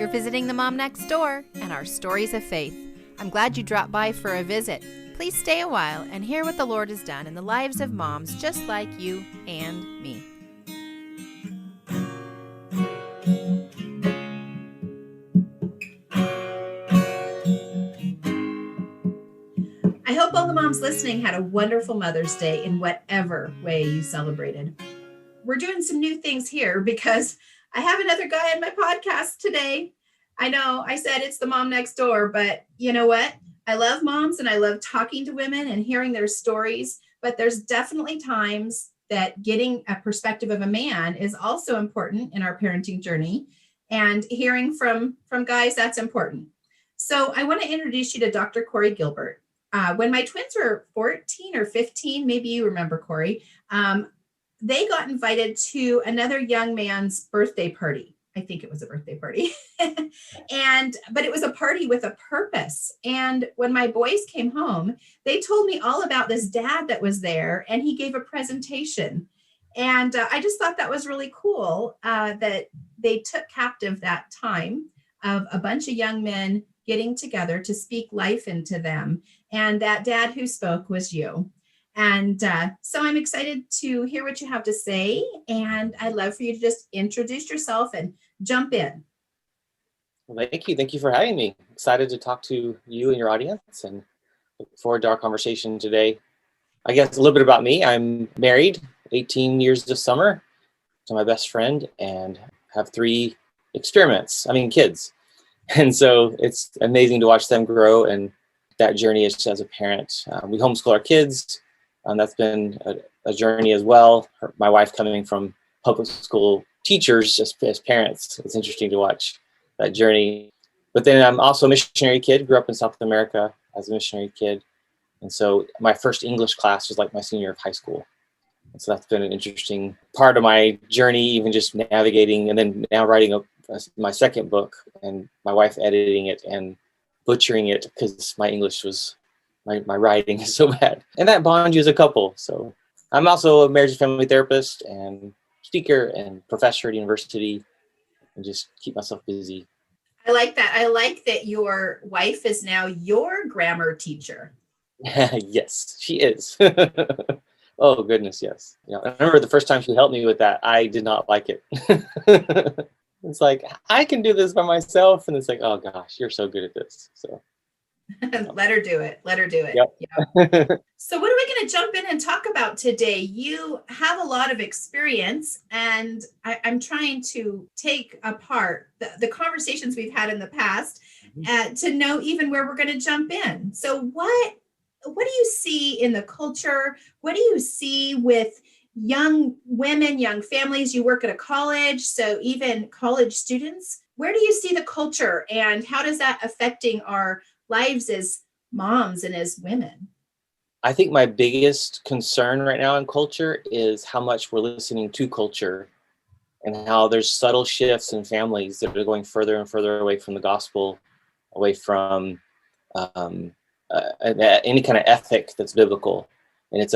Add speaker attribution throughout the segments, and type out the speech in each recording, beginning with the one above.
Speaker 1: You're visiting the Mom Next Door and our stories of faith. I'm glad you dropped by for a visit. Please stay a while and hear what the Lord has done in the lives of moms just like you and me. I hope all the moms listening had a wonderful Mother's Day in whatever way you celebrated. We're doing some new things here because I have another guy on my podcast today. I know I said it's the Mom Next Door, but you know what? I love moms and I love talking to women and hearing their stories, but there's definitely times that getting a perspective of a man is also important in our parenting journey, and hearing from guys, that's important. So I want to introduce you to Dr. Corey Gilbert. When my twins were 14 or 15, maybe you remember Corey, they got invited to another young man's birthday party. I think it was a birthday party. But it was a party with a purpose. And when my boys came home, they told me all about this dad that was there, and he gave a presentation. And I just thought that was really cool that they took captive that time of a bunch of young men getting together to speak life into them. And that dad who spoke was you. And so I'm excited to hear what you have to say. And I'd love for you to just introduce yourself and jump in.
Speaker 2: Well, thank you. Thank you for having me. Excited to talk to you and your audience, and look forward to our conversation today. I guess a little bit about me. I'm married, 18 years this summer, to my best friend, and have 3 kids. And so it's amazing to watch them grow, and that journey as a parent. We homeschool our kids. That's been a journey as well. My wife coming from public school teachers just as parents. It's interesting to watch that journey. But then I'm also a missionary kid, grew up in South America as a missionary kid. And so my first English class was like my senior year of high school. And so that's been an interesting part of my journey, even just navigating, and then now writing my second book, and my wife editing it and butchering it because my English was, my writing is so bad. And that bonds you as a couple. So I'm also a marriage and family therapist and speaker and professor at university, and just keep myself busy.
Speaker 1: I like that. I like that your wife is now your grammar teacher.
Speaker 2: Yes, she is. Oh, goodness, yes. Yeah, I remember the first time she helped me with that, I did not like it. It's like, I can do this by myself. And it's like, oh, gosh, you're so good at this. So
Speaker 1: Let her do it. Let her do it.
Speaker 2: Yep.
Speaker 1: Yep. So what are we going to jump in and talk about today? You have a lot of experience, and I'm trying to take apart the conversations we've had in the past to know even where we're going to jump in. So what do you see in the culture? What do you see with young women, young families? You work at a college, so even college students. Where do you see the culture, and how does that affecting our lives as moms and as women?
Speaker 2: I think my biggest concern right now in culture is how much we're listening to culture, and how there's subtle shifts in families that are going further and further away from the gospel, away from any kind of ethic that's biblical. And it's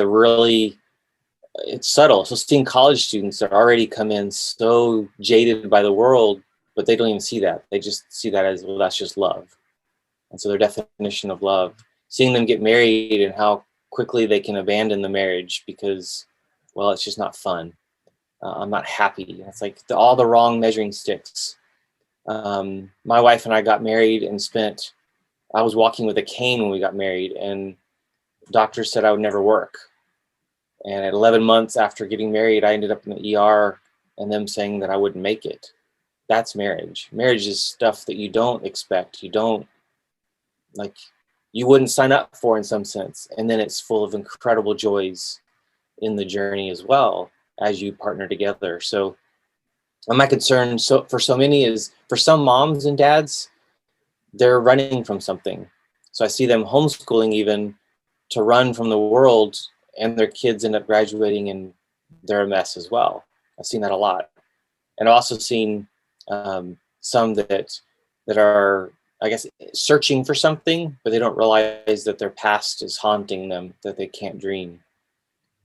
Speaker 2: subtle. So seeing college students that already come in so jaded by the world, but they don't even see that. They just see that as, well, that's just love. And so their definition of love, seeing them get married and how quickly they can abandon the marriage because, well, it's just not fun. I'm not happy. It's like all the wrong measuring sticks. My wife and I got married and I was walking with a cane when we got married, and doctors said I would never work. And at 11 months after getting married, I ended up in the ER, and them saying that I wouldn't make it. That's marriage. Marriage is stuff that you don't expect. You wouldn't sign up for in some sense. And then it's full of incredible joys in the journey as well as you partner together. So my concern for so many is, for some moms and dads, they're running from something. So I see them homeschooling even to run from the world, and their kids end up graduating and they're a mess as well. I've seen that a lot. And I've also seen some that are, I guess, searching for something, but they don't realize that their past is haunting them, that they can't dream.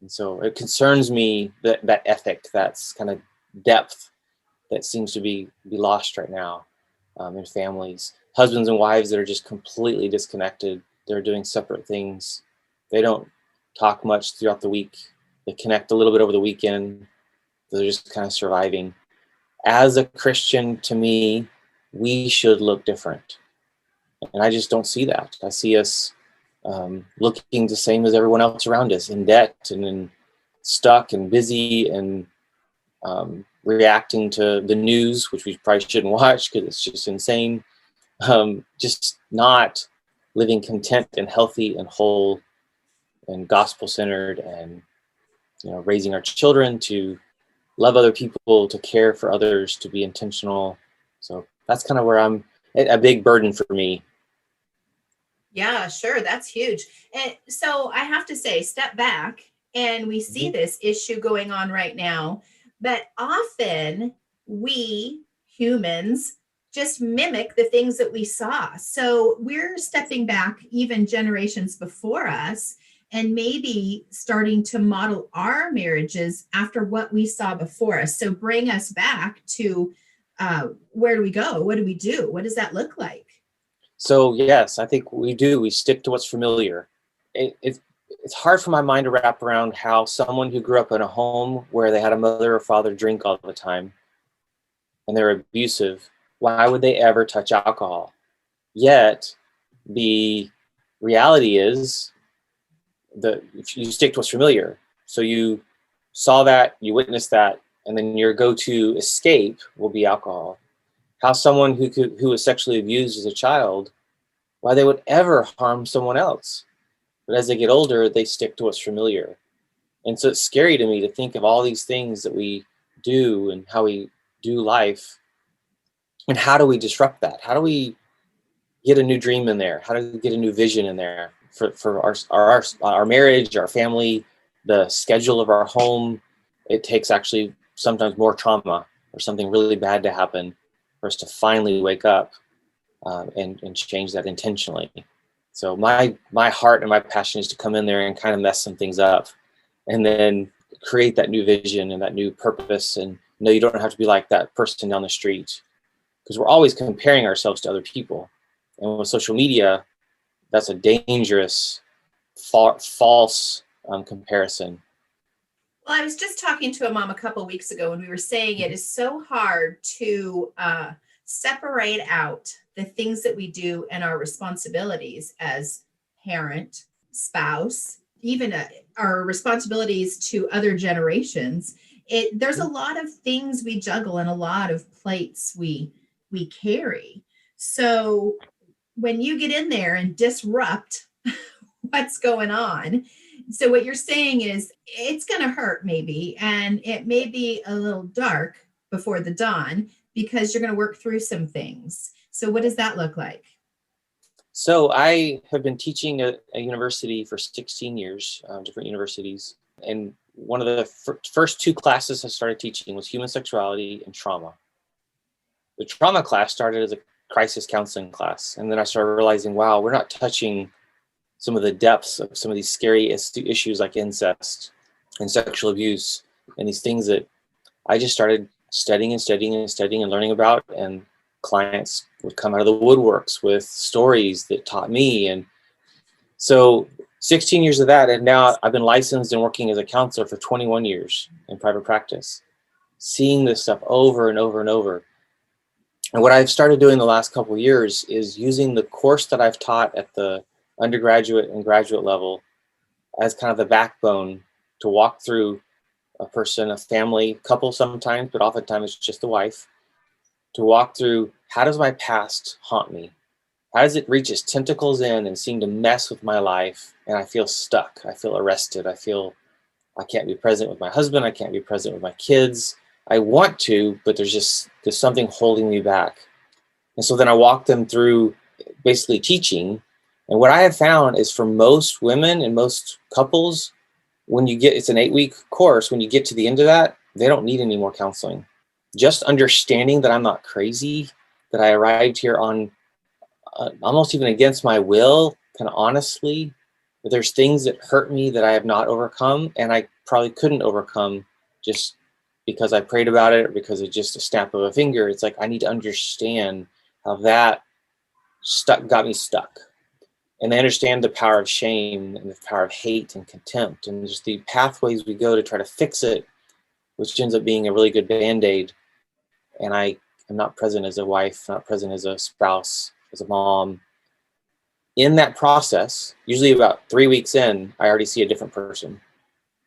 Speaker 2: And so it concerns me that ethic, that's kind of depth that seems to be lost right now. in families. Husbands and wives that are just completely disconnected. They're doing separate things. They don't talk much throughout the week. They connect a little bit over the weekend. They're just kind of surviving. As a Christian, to me, we should look different. And I just don't see that. I see us looking the same as everyone else around us, in debt and stuck and busy and reacting to the news, which we probably shouldn't watch because it's just insane. Just not living content and healthy and whole and gospel-centered, and raising our children to love other people, to care for others, to be intentional. So that's kind of where I'm a big burden for me.
Speaker 1: Yeah, sure. That's huge. And so I have to say, step back, and we see this issue going on right now. But often we humans just mimic the things that we saw. So we're stepping back even generations before us and maybe starting to model our marriages after what we saw before us. So bring us back to where do we go? What do we do? What does that look like?
Speaker 2: So yes, I think we do. We stick to what's familiar. It's hard for my mind to wrap around how someone who grew up in a home where they had a mother or father drink all the time and they're abusive, why would they ever touch alcohol? Yet the reality is that if you stick to what's familiar, so you saw that, you witnessed that, and then your go-to escape will be alcohol. How someone who was sexually abused as a child, why they would ever harm someone else. But as they get older, they stick to what's familiar. And so it's scary to me to think of all these things that we do and how we do life. And how do we disrupt that? How do we get a new dream in there? How do we get a new vision in there for our marriage, our family, the schedule of our home? It takes actually sometimes more trauma or something really bad to happen for us to finally wake up and change that intentionally. So my heart and my passion is to come in there and kind of mess some things up, and then create that new vision and that new purpose. And no, you don't have to be like that person down the street, because we're always comparing ourselves to other people. And with social media, that's a dangerous, false comparison.
Speaker 1: Well, I was just talking to a mom a couple of weeks ago, and we were saying it is so hard to separate out the things that we do and our responsibilities as parent, spouse, even our responsibilities to other generations. There's a lot of things we juggle and a lot of plates we carry. So when you get in there and disrupt what's going on, so what you're saying is it's going to hurt maybe, and it may be a little dark before the dawn because you're going to work through some things. So what does that look like?
Speaker 2: So I have been teaching at a university for 16 years, different universities. And one of the first two classes I started teaching was human sexuality and trauma. The trauma class started as a crisis counseling class. And then I started realizing, wow, we're not touching some of the depths of some of these scary issues like incest and sexual abuse and these things that I just started studying and learning about. And clients would come out of the woodworks with stories that taught me. And so 16 years of that. And now I've been licensed and working as a counselor for 21 years in private practice, seeing this stuff over and over and over. And what I've started doing the last couple of years is using the course that I've taught at the undergraduate and graduate level as kind of the backbone to walk through a person, a family, couple sometimes, but oftentimes it's just the wife, to walk through, how does my past haunt me? How does it reach its tentacles in and seem to mess with my life? And I feel stuck. I feel arrested. I feel I can't be present with my husband. I can't be present with my kids. I want to, but there's something holding me back. And so then I walk them through basically teaching. And what I have found is for most women and most couples, it's an 8-week course, when you get to the end of that, they don't need any more counseling. Just understanding that I'm not crazy, that I arrived here on almost even against my will, kind of honestly, that there's things that hurt me that I have not overcome, and I probably couldn't overcome just because I prayed about it or because it's just a snap of a finger. It's like I need to understand how that got me stuck. And I understand the power of shame and the power of hate and contempt and just the pathways we go to try to fix it, which ends up being a really good Band-Aid. And I am not present as a wife, not present as a spouse, as a mom. In that process, usually about 3 weeks in, I already see a different person.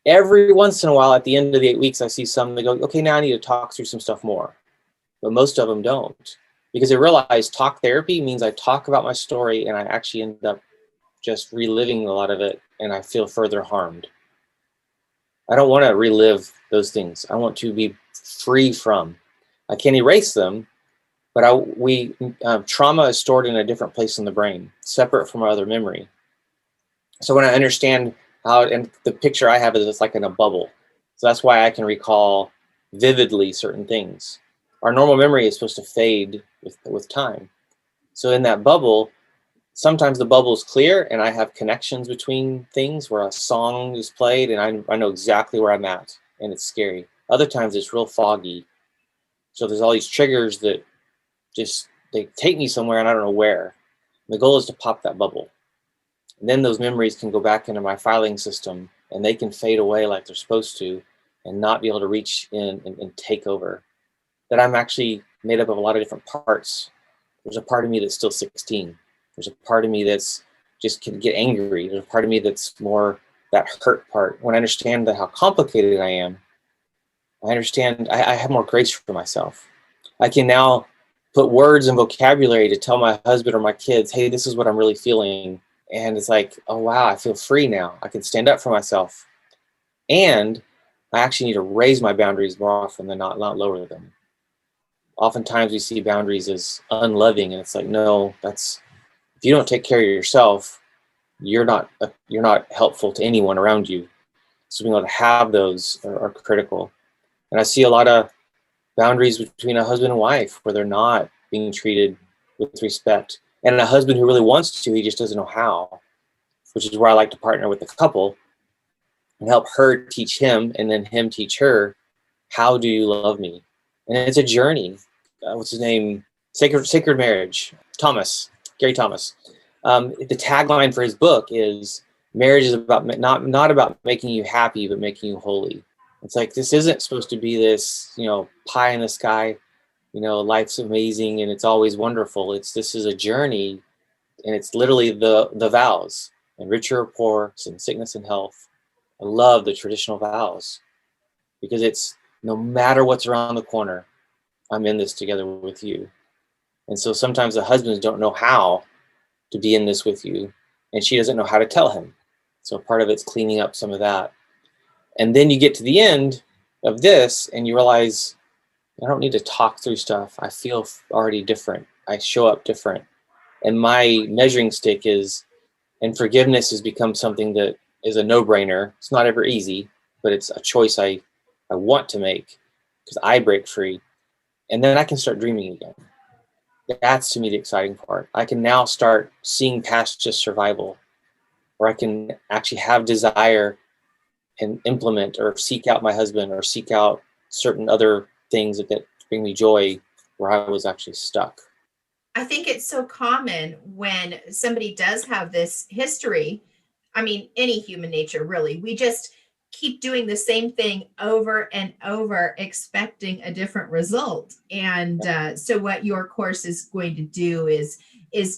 Speaker 2: Every once in a while, at the end of the 8 weeks, I see some that go, okay, now I need to talk through some stuff more. But most of them don't, because I realize talk therapy means I talk about my story and I actually end up just reliving a lot of it, and I feel further harmed. I don't want to relive those things. I want to be free from. I can't erase them, but trauma is stored in a different place in the brain, separate from our other memory. So when I understand how, and the picture I have is it's like in a bubble. So that's why I can recall vividly certain things. Our normal memory is supposed to fade with time. So in that bubble, sometimes the bubble is clear and I have connections between things where a song is played and I know exactly where I'm at, and it's scary. Other times it's real foggy. So there's all these triggers that they take me somewhere and I don't know where. And the goal is to pop that bubble. And then those memories can go back into my filing system and they can fade away like they're supposed to and not be able to reach in and take over. That I'm actually made up of a lot of different parts. There's a part of me that's still 16. There's a part of me that's just can get angry. There's a part of me that's more that hurt part. When I understand how complicated I am, I understand I have more grace for myself. I can now put words and vocabulary to tell my husband or my kids, hey, this is what I'm really feeling. And it's like, oh, wow, I feel free now. I can stand up for myself. And I actually need to raise my boundaries more often than not lower them. Oftentimes we see boundaries as unloving, and it's like, no, if you don't take care of yourself, you're not helpful to anyone around you. So being able to have those are critical. And I see a lot of boundaries between a husband and wife where they're not being treated with respect, and a husband who really wants to, he just doesn't know how, which is where I like to partner with the couple and help her teach him and then him teach her, how do you love me? And it's a journey. What's his name? Sacred Marriage. Gary Thomas. The tagline for his book is, marriage is about not about making you happy, but making you holy. It's like, this isn't supposed to be this, pie in the sky, life's amazing and it's always wonderful. This is a journey, and it's literally the vows, and richer or poor, in sickness and health. I love the traditional vows because it's no matter what's around the corner, I'm in this together with you. And so sometimes the husbands don't know how to be in this with you, and she doesn't know how to tell him. So part of it's cleaning up some of that. And then you get to the end of this and you realize, I don't need to talk through stuff. I feel already different. I show up different. And my measuring stick and forgiveness has become something that is a no-brainer. It's not ever easy, but it's a choice I want to make because I break free. And then I can start dreaming again. That's, to me, the exciting part. I can now start seeing past just survival, or I can actually have desire and implement or seek out my husband or seek out certain other things that bring me joy where I was actually stuck.
Speaker 1: I think it's so common when somebody does have this history. I mean, any human nature, really. We just keep doing the same thing over and over, expecting a different result. And so what your course is going to do is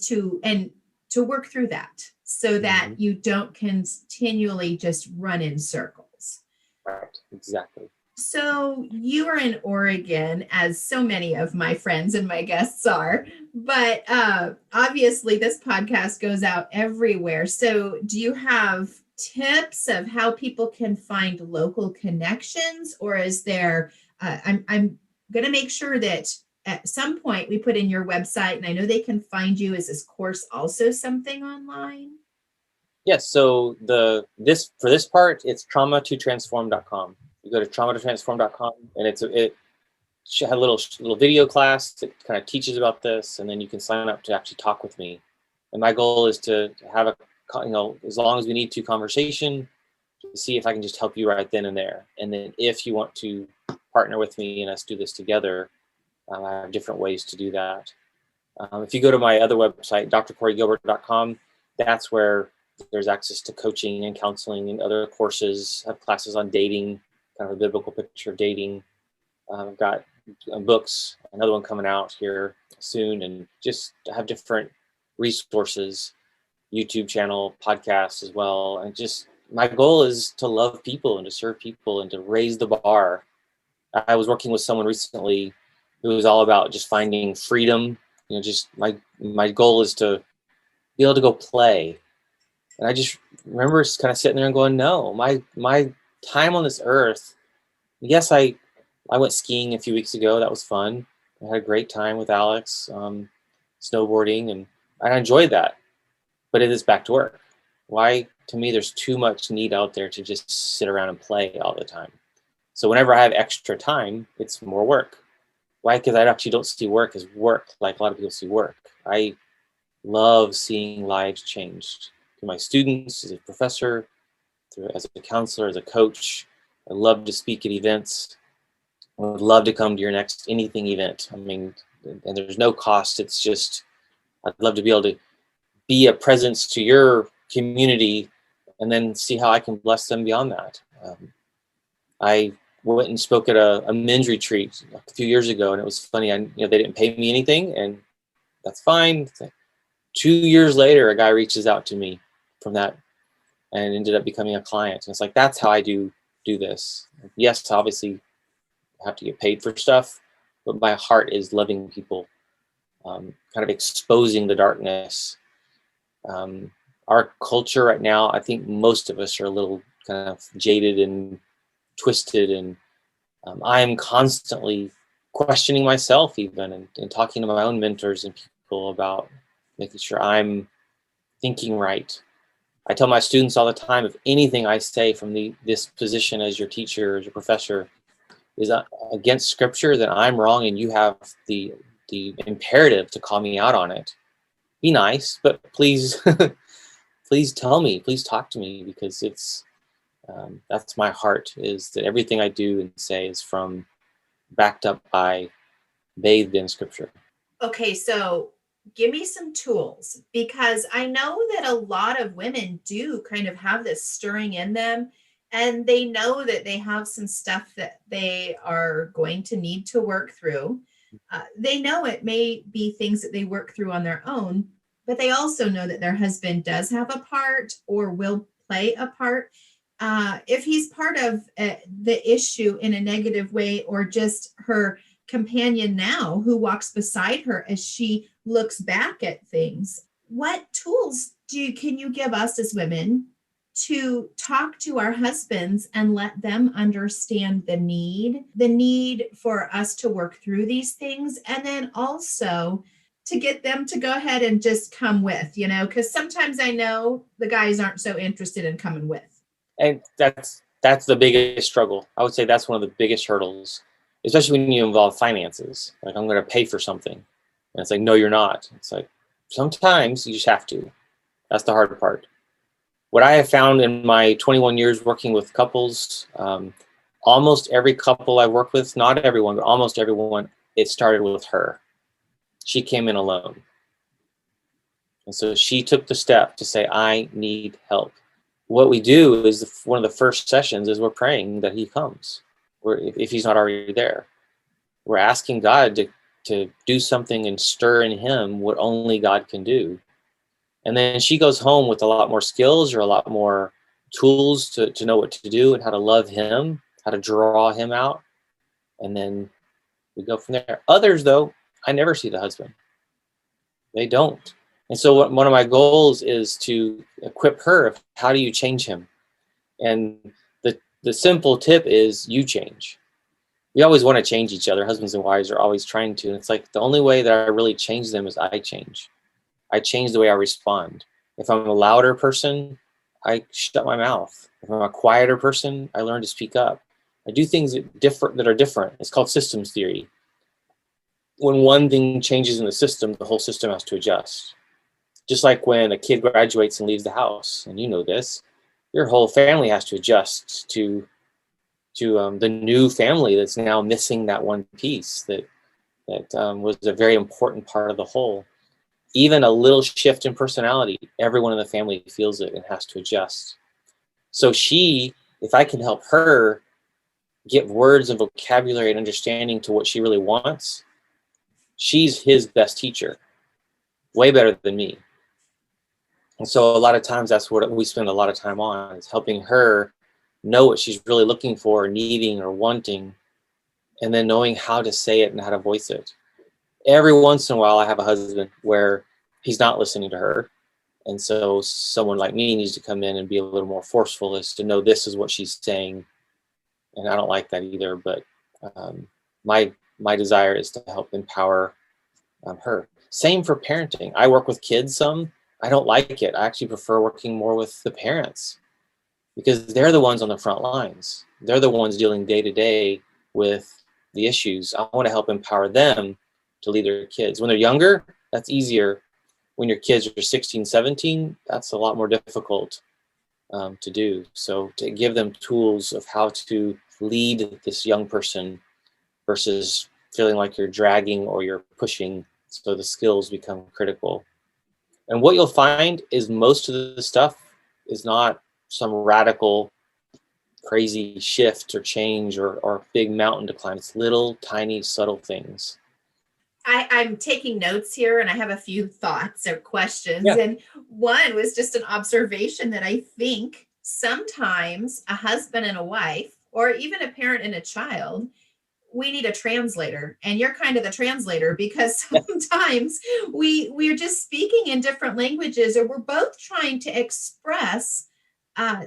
Speaker 1: to work through that so that you don't continually just run in circles.
Speaker 2: Right, exactly.
Speaker 1: So you are in Oregon, as so many of my friends and my guests are, but obviously this podcast goes out everywhere. So do you have tips of how people can find local connections, or is there, I'm going to make sure that at some point we put in your website, and I know they can find you. Is this course also something online?
Speaker 2: Yes. So for this part, it's trauma2transform.com. You go to trauma2transform.com, and it had a little video class that kind of teaches about this, and then you can sign up to actually talk with me. And my goal is to have as long as we need to, conversation to see if I can just help you right then and there. And then if you want to partner with me and us do this together, I have different ways to do that. If you go to my other website, drcorygilbert.com, that's where there's access to coaching and counseling and other courses. I have classes on dating, kind of a biblical picture of dating. I've got books, another one coming out here soon, and just have different resources, YouTube channel, podcasts as well. And just my goal is to love people and to serve people and to raise the bar. I was working with someone recently who was all about just finding freedom. Just my goal is to be able to go play. And I just remember kind of sitting there and going, no, my time on this earth, yes, I went skiing a few weeks ago. That was fun. I had a great time with Alex, snowboarding, and I enjoyed that. But it is back to work. Why? To me, there's too much need out there to just sit around and play all the time. So whenever I have extra time, it's more work. Why? Because I actually don't see work as work like a lot of people see work. I love seeing lives changed. To my students, as a professor, as a counselor, as a coach. I love to speak at events. I would love to come to your next anything event. I mean, and there's no cost. It's just, I'd love to be able to be a presence to your community and then see how I can bless them beyond that. I went and spoke at a men's retreat a few years ago, and it was funny. They didn't pay me anything, and that's fine. 2 years later, a guy reaches out to me from that and ended up becoming a client. And it's like, that's how I do this. Yes, obviously I have to get paid for stuff, but my heart is loving people, kind of exposing the darkness. Our culture right now, I think most of us are a little kind of jaded and twisted, and I'm constantly questioning myself even and talking to my own mentors and people about making sure I'm thinking right. I tell my students all the time, if anything I say from this position as your teacher, as your professor, is against scripture, then I'm wrong, and you have the imperative to call me out on it. Be nice, but please, please tell me, please talk to me, because it's that's my heart, is that everything I do and say is backed up by, bathed in scripture.
Speaker 1: Okay, so give me some tools, because I know that a lot of women do kind of have this stirring in them, and they know that they have some stuff that they are going to need to work through. They know it may be things that they work through on their own, but they also know that their husband does have a part or will play a part. If he's part of the issue in a negative way, or just her companion now who walks beside her as she looks back at things, what tools can you give us as women to talk to our husbands and let them understand the need for us to work through these things, and then also to get them to go ahead and just come with, because sometimes I know the guys aren't so interested in coming with.
Speaker 2: And that's the biggest struggle. I would say that's one of the biggest hurdles, especially when you involve finances. Like, I'm going to pay for something. And it's like, no, you're not. It's like, sometimes you just have to. That's the hard part. What I have found in my 21 years working with couples, almost every couple I work with, not everyone, but almost everyone, it started with her. She came in alone. And so she took the step to say, I need help. What we do is one of the first sessions is we're praying that he comes, if he's not already there. We're asking God to do something and stir in him what only God can do. And then she goes home with a lot more skills, or a lot more tools to know what to do and how to love him, how to draw him out. And then we go from there. Others, though, I never see the husband. They don't. And so one of my goals is to equip her. How do you change him? And the simple tip is, you change. We always want to change each other. Husbands and wives are always trying to. And it's like, the only way that I really change them is I change. I change the way I respond. If I'm a louder person, I shut my mouth. If I'm a quieter person, I learn to speak up. I do things that are different. It's called systems theory. When one thing changes in the system, the whole system has to adjust. Just like when a kid graduates and leaves the house, and you know this, your whole family has to adjust to the new family that's now missing that one piece that was a very important part of the whole. Even a little shift in personality, everyone in the family feels it and has to adjust. So if I can help her get words and vocabulary and understanding to what she really wants, she's his best teacher, way better than me. And so a lot of times that's what we spend a lot of time on, is helping her know what she's really looking for, needing or wanting, and then knowing how to say it and how to voice it. Every once in a while, I have a husband where he's not listening to her. And so someone like me needs to come in and be a little more forceful, as to know this is what she's saying. And I don't like that either, but my desire is to help empower her. Same for parenting. I work with kids some. I don't like it. I actually prefer working more with the parents, because they're the ones on the front lines. They're the ones dealing day to day with the issues. I want to help empower them to lead their kids. When they're younger, that's easier. When your kids are 16, 17, that's a lot more difficult to do. So to give them tools of how to lead this young person versus feeling like you're dragging or you're pushing, so the skills become critical. And what you'll find is most of the stuff is not some radical, crazy shift or change or big mountain to climb. It's little, tiny, subtle things.
Speaker 1: I'm taking notes here, and I have a few thoughts or questions.
Speaker 2: Yeah.
Speaker 1: And one was just an observation that I think sometimes a husband and a wife, or even a parent and a child, we need a translator. And you're kind of the translator, because sometimes we're just speaking in different languages, or we're both trying to express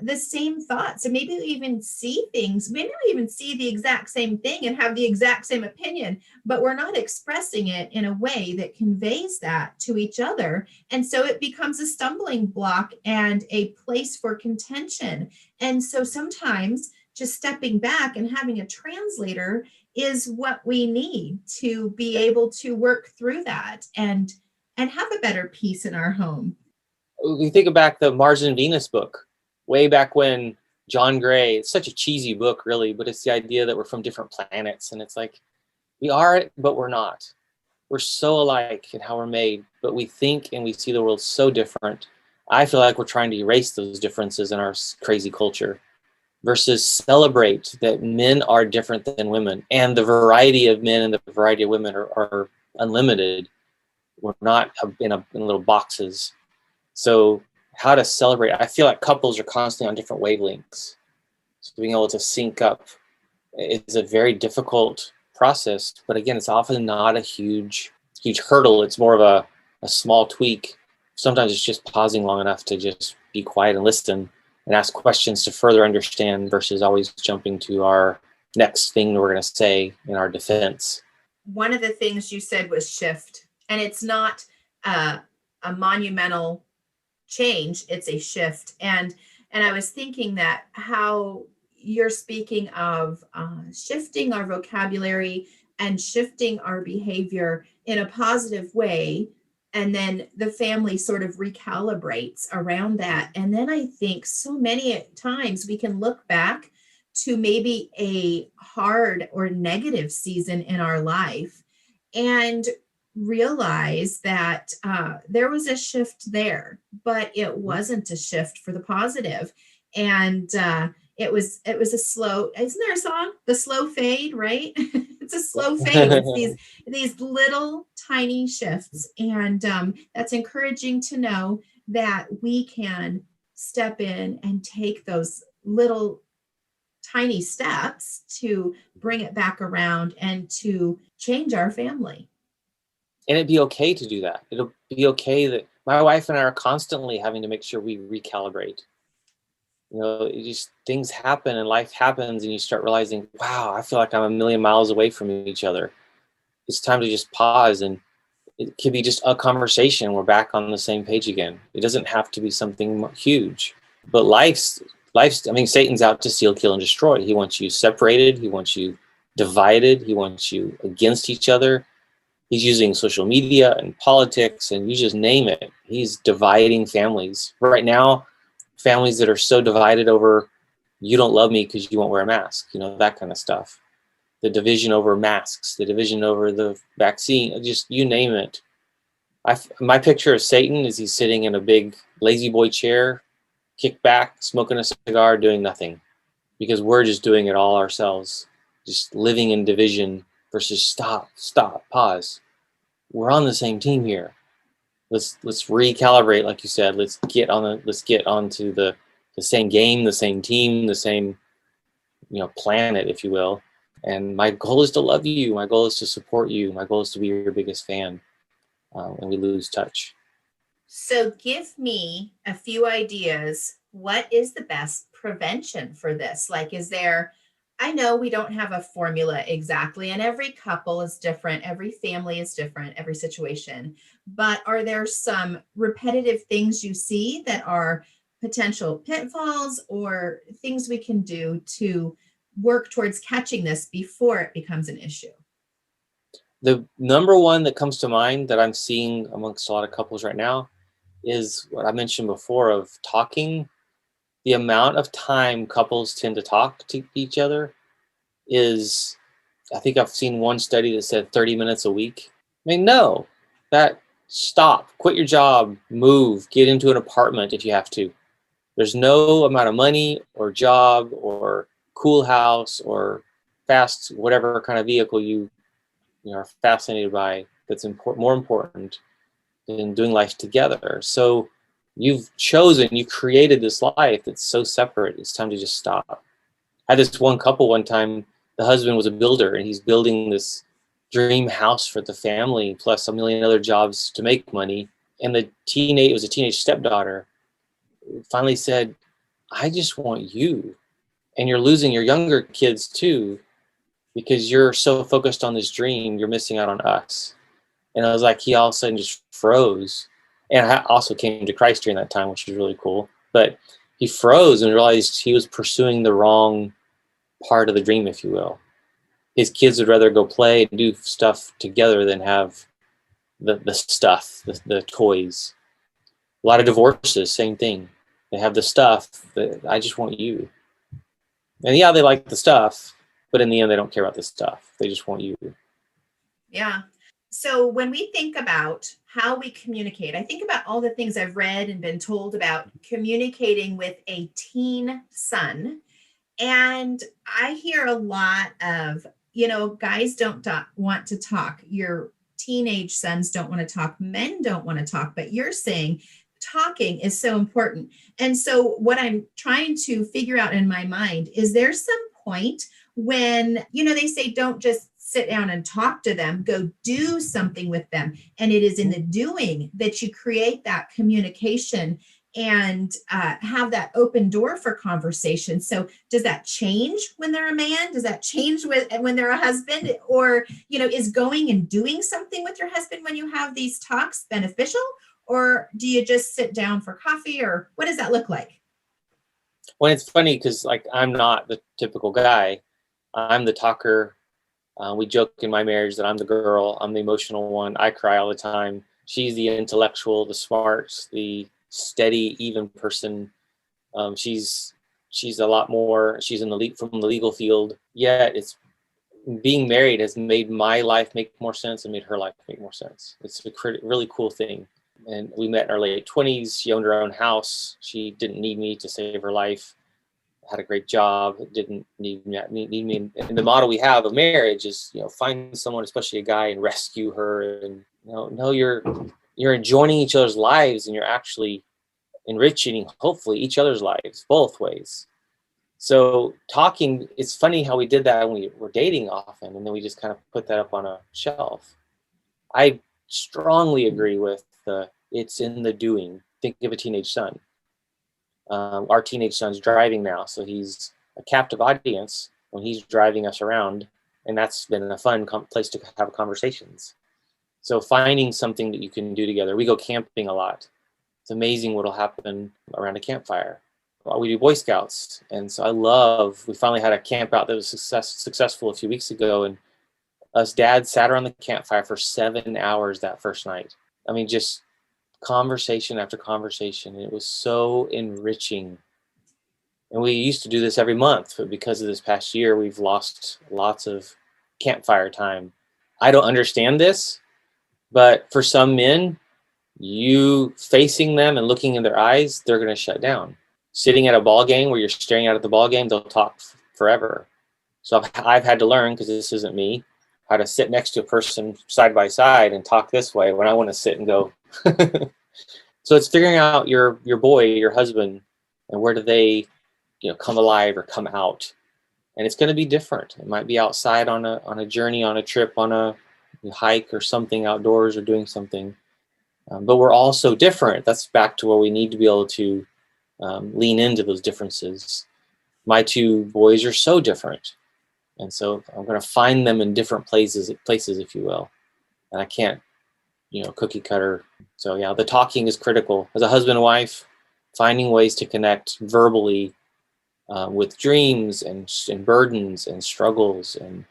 Speaker 1: the same thoughts. And maybe we even see things, maybe we even see the exact same thing and have the exact same opinion, but we're not expressing it in a way that conveys that to each other. And so it becomes a stumbling block and a place for contention. And so sometimes just stepping back and having a translator is what we need to be able to work through that and have a better peace in our home.
Speaker 2: We think back the Mars and Venus book, way back when, John Gray. It's such a cheesy book, really, but it's the idea that we're from different planets. And it's like, we are, but we're not. We're so alike in how we're made, but we think and we see the world so different. I feel like we're trying to erase those differences in our crazy culture, versus celebrate that men are different than women, and the variety of men and the variety of women are unlimited. We're not in little boxes. So how to celebrate? I feel like couples are constantly on different wavelengths. So being able to sync up is a very difficult process. But again, it's often not a huge hurdle. It's more of a small tweak. Sometimes it's just pausing long enough to just be quiet and listen and ask questions to further understand, versus always jumping to our next thing we're going to say in our defense.
Speaker 1: One of the things you said was shift, and it's not a monumental change, it's a shift. And I was thinking that how you're speaking of shifting our vocabulary and shifting our behavior in a positive way, and then the family sort of recalibrates around that. And then I think so many times we can look back to maybe a hard or negative season in our life and realize that there was a shift there, but it wasn't a shift for the positive. And it was a slow, isn't there a song, The Slow Fade, right? It's a slow fade. It's these little tiny shifts. And that's encouraging to know that we can step in and take those little tiny steps to bring it back around and to change our family.
Speaker 2: And it'd be okay to do that. It'll be okay that my wife and I are constantly having to make sure we recalibrate. You know, things happen and life happens, and you start realizing, wow, I feel like I'm a million miles away from each other. It's time to just pause, and it could be just a conversation. We're back on the same page again. It doesn't have to be something huge, but life's, I mean, Satan's out to steal, kill, and destroy. He wants you separated. He wants you divided. He wants you against each other. He's using social media and politics, and you just name it. He's dividing families. Right now, families that are so divided over, you don't love me because you won't wear a mask, you know, that kind of stuff. The division over masks, the division over the vaccine, just you name it. My picture of Satan is he's sitting in a big lazy boy chair, kicked back, smoking a cigar, doing nothing, because we're just doing it all ourselves, just living in division versus stop, pause. We're on the same team here. Let's recalibrate, like you said. Let's get onto the same game, the same team, the same planet, if you will. And my goal is to love you. My goal is to support you. My goal is to be your biggest fan. And we lose touch.
Speaker 1: So give me a few ideas. What is the best prevention for this? Like, I know we don't have a formula exactly, and every couple is different, every family is different, every situation, but are there some repetitive things you see that are potential pitfalls or things we can do to work towards catching this before it becomes an issue?
Speaker 2: The number one that comes to mind that I'm seeing amongst a lot of couples right now is what I mentioned before of talking. The amount of time couples tend to talk to each other is, I think I've seen one study that said 30 minutes a week. I mean, no, stop, quit your job, move, get into an apartment if you have to. There's no amount of money or job or cool house or fast, whatever kind of vehicle you are fascinated by that's more important than doing life together. So you've created this life that's so separate. It's time to just stop. I had this one couple one time, the husband was a builder and he's building this dream house for the family, plus a million other jobs to make money. And it was a teenage stepdaughter, finally said, I just want you. And you're losing your younger kids too, because you're so focused on this dream, you're missing out on us. And I was like, he all of a sudden just froze. And I also came to Christ during that time, which was really cool. But he froze and realized he was pursuing the wrong part of the dream, if you will. His kids would rather go play and do stuff together than have the stuff, the toys. A lot of divorces, same thing. They have the stuff, I just want you. And yeah, they like the stuff, but in the end, they don't care about the stuff. They just want you.
Speaker 1: Yeah. So when we think about how we communicate, I think about all the things I've read and been told about communicating with a teen son. And I hear a lot of, guys don't want to talk. Your teenage sons don't want to talk. Men don't want to talk. But you're saying talking is so important. And so what I'm trying to figure out in my mind is there some point when, they say don't just sit down and talk to them, go do something with them. And it is in the doing that you create that communication and have that open door for conversation. So does that change when they're a man? Does that change when they're a husband? Or, is going and doing something with your husband when you have these talks beneficial? Or do you just sit down for coffee? Or what does that look like?
Speaker 2: Well, it's funny because I'm not the typical guy. I'm the talker. We joke in my marriage that I'm the girl. I'm the emotional one. I cry all the time. She's the intellectual, the smart, the steady, even person. She's a lot more. She's from the legal field. Yet it's being married has made my life make more sense and made her life make more sense. It's a really cool thing. And we met in our late 20s. She owned her own house. She didn't need me to save her life. Had a great job. Didn't need me. And the model we have of marriage is, find someone, especially a guy, and rescue her. And you're enjoying each other's lives, and you're actually enriching, hopefully, each other's lives both ways. So talking, it's funny how we did that when we were dating often, and then we just kind of put that up on a shelf. I strongly agree with it's in the doing. Think of a teenage son. Our teenage son's driving now, so he's a captive audience when he's driving us around, and that's been a fun place to have conversations. So finding something that you can do together. We go camping a lot. It's amazing what'll happen around a campfire. We do Boy Scouts, and so we finally had a camp out that was successful a few weeks ago, and us dads sat around the campfire for 7 hours that first night. I mean, just conversation after conversation. And it was so enriching. And we used to do this every month, but because of this past year, we've lost lots of campfire time. I don't understand this, but for some men, You facing them and looking in their eyes, they're going to shut down. Sitting at a ball game where you're staring out at the ball game, they'll talk forever. So I've had to learn, because this isn't me, how to sit next to a person side by side and talk this way when I want to sit and go. So it's figuring out your boy, your husband, and where do they, come alive or come out. And it's going to be different. It might be outside on a journey, on a trip, on a hike or something outdoors, or doing something. But we're all so different. That's back to where we need to be able to lean into those differences. My two boys are so different. And so I'm going to find them in different places, if you will. And I can't, cookie cutter. So yeah, the talking is critical. As a husband and wife, finding ways to connect verbally with dreams and burdens and struggles. And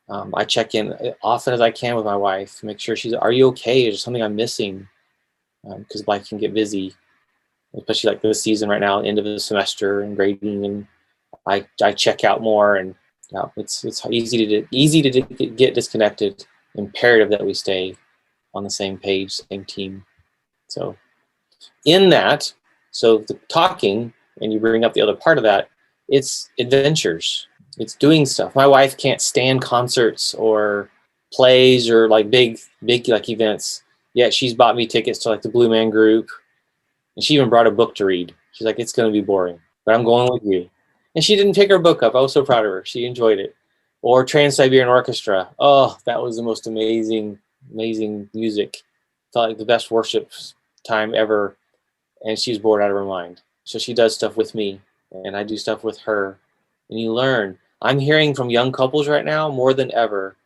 Speaker 2: I check in often as I can with my wife, make sure are you okay? Is there something I'm missing? Because life can get busy, especially like this season right now, end of the semester and grading. And I check out more, and it's easy to get disconnected. Imperative that we stay on the same page, same team. So in that, so the talking, and you bring up the other part of that, it's adventures. It's doing stuff. My wife can't stand concerts or plays or like big like events. Yet she's bought me tickets to like the Blue Man Group, and she even brought a book to read. She's like, it's going to be boring, but I'm going with you. And she didn't pick her book up. I was so proud of her. She enjoyed it. Or Trans-Siberian Orchestra. Oh, that was the most amazing music. Felt like the best worship time ever. And she's bored out of her mind. So she does stuff with me, and I do stuff with her. And you learn. I'm hearing from young couples right now more than ever,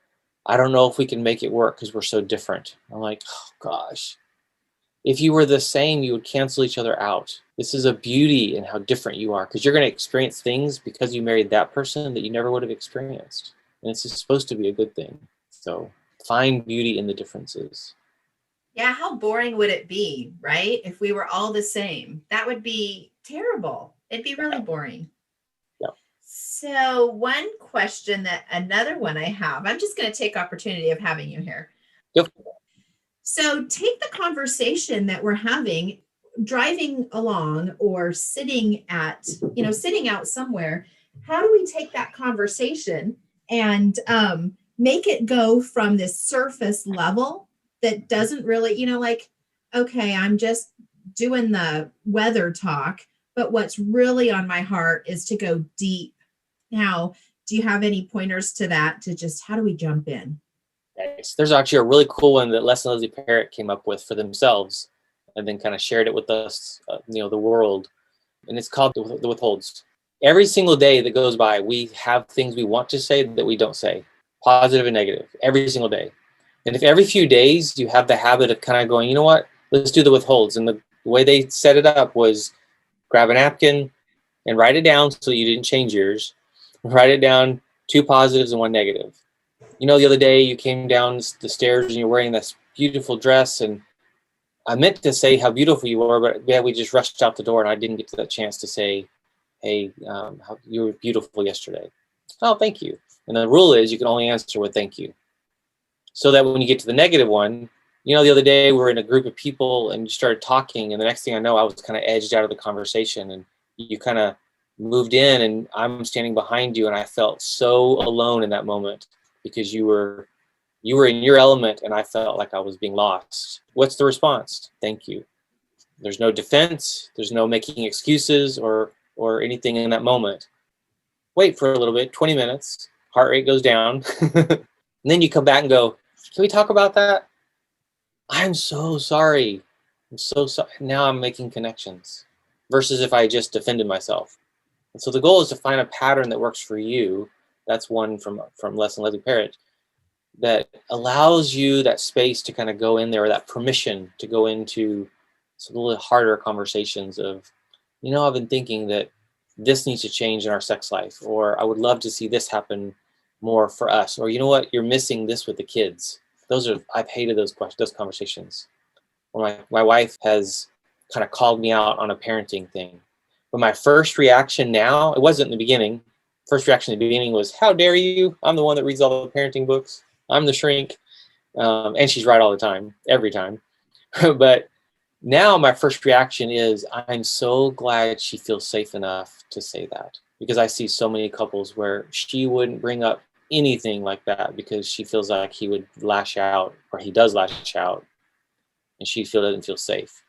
Speaker 2: I don't know if we can make it work because we're so different. I'm like, oh gosh. If you were the same, you would cancel each other out. This is a beauty in how different you are, because you're going to experience things because you married that person that you never would have experienced. And it's just supposed to be a good thing. So find beauty in the differences.
Speaker 1: Yeah, how boring would it be, right? If we were all the same, that would be terrible. It'd be really boring.
Speaker 2: Yeah.
Speaker 1: So another one I have, I'm just going to take opportunity of having you here.
Speaker 2: Yep.
Speaker 1: So take the conversation that we're having, driving along or sitting out somewhere. How do we take that conversation and make it go from this surface level that doesn't really, like, okay, I'm just doing the weather talk, but what's really on my heart is to go deep. Now, do you have any pointers to that, to just how do we jump in?
Speaker 2: Nice. There's actually a really cool one that Les and Leslie Parrott came up with for themselves, and then kind of shared it with us, the world. And it's called the withholds. Every single day that goes by, we have things we want to say that we don't say, positive and negative, every single day. And if every few days you have the habit of kind of going, you know what, let's do the withholds. And the way they set it up was grab a napkin and write it down so you didn't change yours. Write it down, 2 positives and 1 negative. The other day you came down the stairs and you're wearing this beautiful dress, and I meant to say how beautiful you were, but yeah, we just rushed out the door and I didn't get to that chance to say, hey, how you were beautiful yesterday. Oh, thank you. And the rule is you can only answer with thank you. So that when you get to the negative one, the other day we were in a group of people and you started talking, and the next thing I know, I was kind of edged out of the conversation, and you kind of moved in, and I'm standing behind you, and I felt so alone in that moment because you were in your element, and I felt like I was being lost. What's the response? Thank you. There's no defense. There's no making excuses or anything in that moment. Wait for a little bit, 20 minutes, heart rate goes down. And then you come back and go, can we talk about that? I'm so sorry. I'm so sorry. Now I'm making connections versus if I just defended myself. And so the goal is to find a pattern that works for you. That's one from Les and Leslie Parrott, that allows you that space to kind of go in there, or that permission to go into some little harder conversations of, I've been thinking that this needs to change in our sex life, or I would love to see this happen more for us, or you know what, you're missing this with the kids. I've hated those conversations. Or my wife has kind of called me out on a parenting thing. But my first reaction now, it wasn't in the beginning. First reaction in the beginning was, how dare you? I'm the one that reads all the parenting books. I'm the shrink. And she's right all the time, every time. But Now my first reaction is, I'm so glad she feels safe enough to say that, because I see so many couples where she wouldn't bring up anything like that because she feels like he would lash out, or he does lash out, and she doesn't feel safe.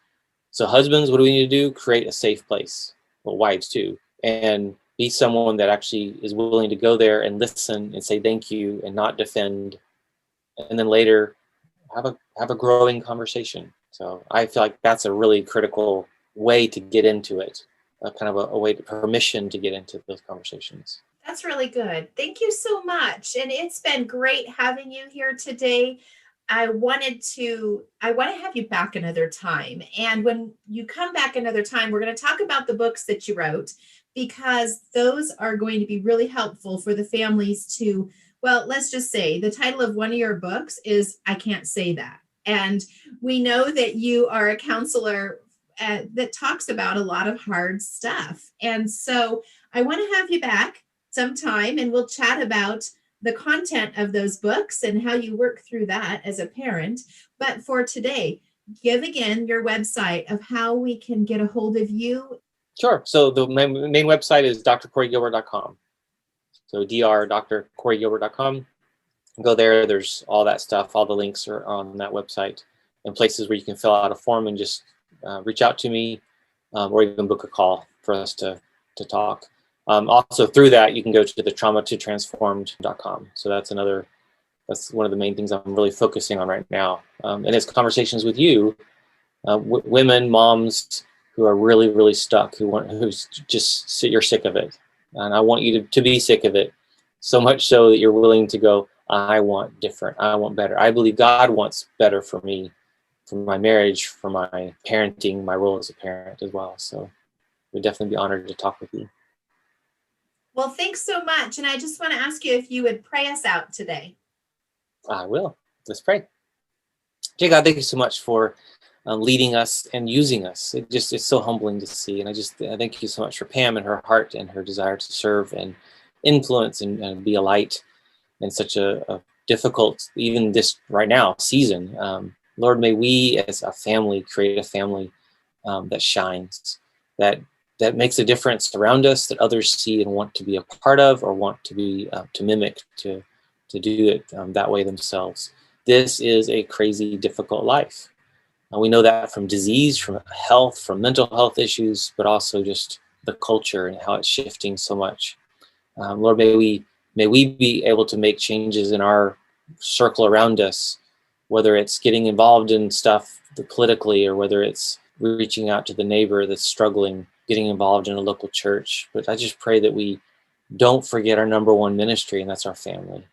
Speaker 2: So husbands, what do we need to do? Create a safe place. Well, wives too, and be someone that actually is willing to go there and listen and say thank you and not defend, and then later have a growing conversation. So I feel like that's a really critical way to get into it, kind of a way to permission to get into those conversations.
Speaker 1: That's really good. Thank you so much. And it's been great having you here today. I want to have you back another time. And when you come back another time, we're going to talk about the books that you wrote, because those are going to be really helpful for the families to, well, let's just say the title of one of your books is I Can't Say That. And we know that you are a counselor that talks about a lot of hard stuff. And so I want to have you back sometime and we'll chat about the content of those books and how you work through that as a parent. But for today, give again your website of how we can get a hold of you.
Speaker 2: Sure. So the main website is drcorygilbert.com. So drcorygilbert.com. Go there. There's all that stuff. All the links are on that website, and places where you can fill out a form and just reach out to me, or even book a call for us to talk. Also through that, you can go to the traumattotransformed.com. So that's one of the main things I'm really focusing on right now. And it's conversations with you, women, moms who are really, really stuck, you're sick of it. And I want you to be sick of it, so much so that you're willing to go, I want different, I want better. I believe God wants better for me, for my marriage, for my parenting, my role as a parent as well. So we'd definitely be honored to talk with you.
Speaker 1: Well, thanks so much. And I just want to ask you if you would pray us out today.
Speaker 2: I will. Let's pray. Dear God, thank you so much for leading us and using us. It's so humbling to see. And I thank you so much for Pam and her heart and her desire to serve and influence and be a light in such a difficult, even this right now, season. Lord, may we as a family create a family that shines, that makes a difference around us, that others see and want to be a part of, or want to be to mimic, to do it that way themselves. This is a crazy, difficult life. We know that from disease, from health, from mental health issues, but also just the culture and how it's shifting so much. Lord, may we be able to make changes in our circle around us, whether it's getting involved in stuff politically, or whether it's reaching out to the neighbor that's struggling, getting involved in a local church. But I just pray that we don't forget our number one ministry, and that's our family.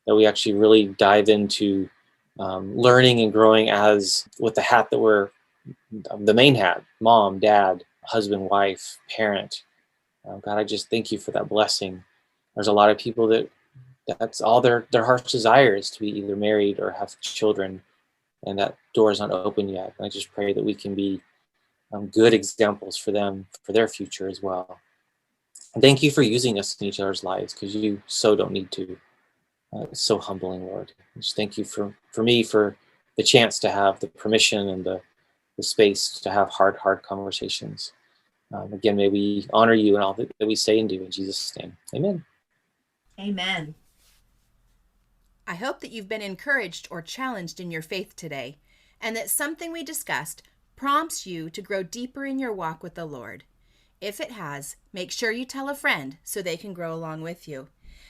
Speaker 2: That we actually really dive into learning and growing as with the hat that we're the main hat: mom, dad, husband, wife, parent. God, I just thank you for that blessing. There's a lot of people that's all their heart's desire is to be either married or have children, and that door is not open yet. And I just pray that we can be good examples for them, for their future as well. And thank you for using us in each other's lives, because you so don't need to. It's so humbling, Lord. Just thank you for me, for the chance to have the permission and the space to have hard conversations. Again, may we honor you in all that we say and do, in Jesus' name. Amen.
Speaker 1: Amen.
Speaker 3: I hope that you've been encouraged or challenged in your faith today, and that something we discussed prompts you to grow deeper in your walk with the Lord. If it has, make sure you tell a friend so they can grow along with you.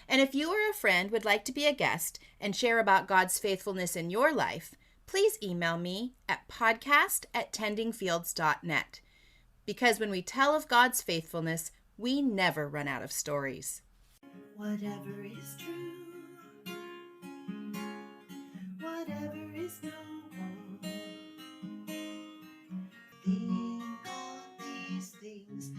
Speaker 3: And if you or a friend would like to be a guest and share about God's faithfulness in your life, please email me at podcast@tendingfields.net. Because when we tell of God's faithfulness, we never run out of stories.
Speaker 4: Whatever is true, whatever is noble, think on these things